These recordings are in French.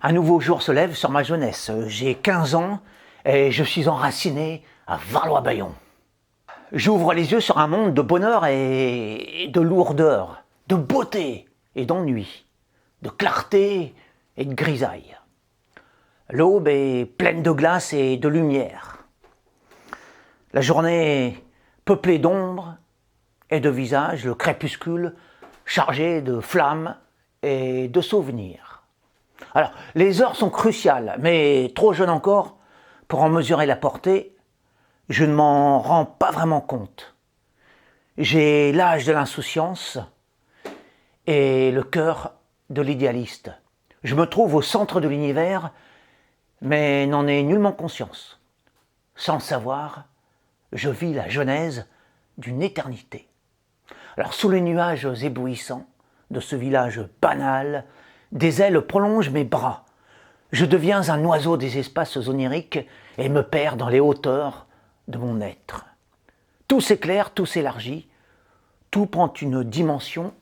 Un nouveau jour se lève sur ma jeunesse. J'ai 15 ans et je suis enraciné à Varlois-Bayon. J'ouvre les yeux sur un monde de bonheur et de lourdeur, de beauté et d'ennui, de clarté et de grisaille. L'aube est pleine de glace et de lumière. La journée est peuplée d'ombre et de visages, le crépuscule chargé de flammes et de souvenirs. Alors, les heures sont cruciales, mais trop jeune encore pour en mesurer la portée, je ne m'en rends pas vraiment compte. J'ai l'âge de l'insouciance et le cœur de l'idéaliste. Je me trouve au centre de l'univers, mais n'en ai nullement conscience. Sans le savoir, je vis la genèse d'une éternité. Alors, sous les nuages éblouissants de ce village banal, des ailes prolongent mes bras. Je deviens un oiseau des espaces oniriques et me perds dans les hauteurs de mon être. Tout s'éclaire, tout s'élargit, tout prend une dimension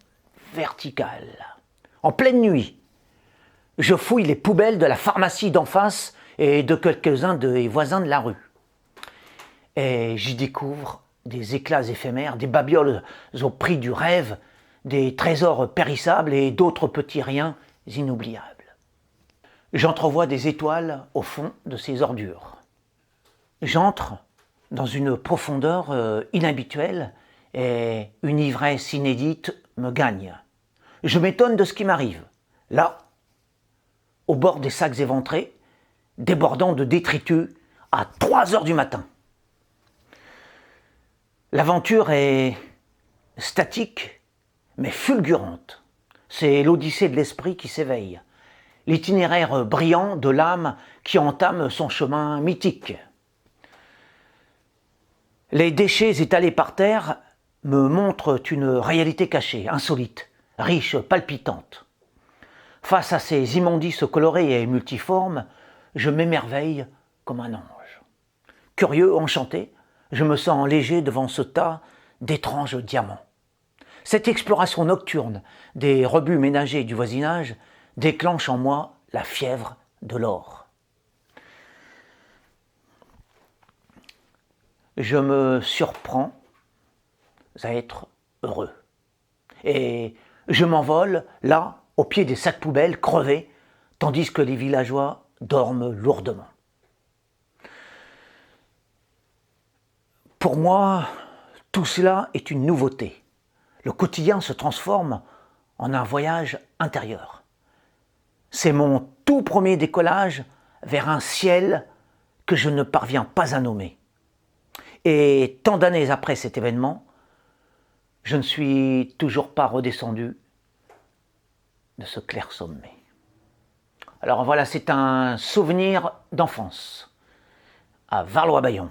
verticale. En pleine nuit, je fouille les poubelles de la pharmacie d'en face et de quelques-uns des voisins de la rue. Et j'y découvre des éclats éphémères, des babioles au prix du rêve, des trésors périssables et d'autres petits riens inoubliables. J'entrevois des étoiles au fond de ces ordures. J'entre dans une profondeur inhabituelle et une ivresse inédite me gagne. Je m'étonne de ce qui m'arrive. Là, au bord des sacs éventrés, débordant de détritus à 3 heures du matin. L'aventure est statique, mais fulgurante. C'est l'odyssée de l'esprit qui s'éveille, l'itinéraire brillant de l'âme qui entame son chemin mythique. Les déchets étalés par terre me montrent une réalité cachée, insolite, riche, palpitante. Face à ces immondices colorés et multiformes, je m'émerveille comme un ange. Curieux, enchanté, je me sens léger devant ce tas d'étranges diamants. Cette exploration nocturne des rebuts ménagers du voisinage déclenche en moi la fièvre de l'or. Je me surprends à être heureux. Et je m'envole, là, au pied des sacs poubelles crevés, tandis que les villageois dorment lourdement. Pour moi, tout cela est une nouveauté. Le quotidien se transforme en un voyage intérieur. C'est mon tout premier décollage vers un ciel que je ne parviens pas à nommer. Et tant d'années après cet événement, je ne suis toujours pas redescendu de ce clair sommet. Alors voilà, c'est un souvenir d'enfance à Varlois-Bayon.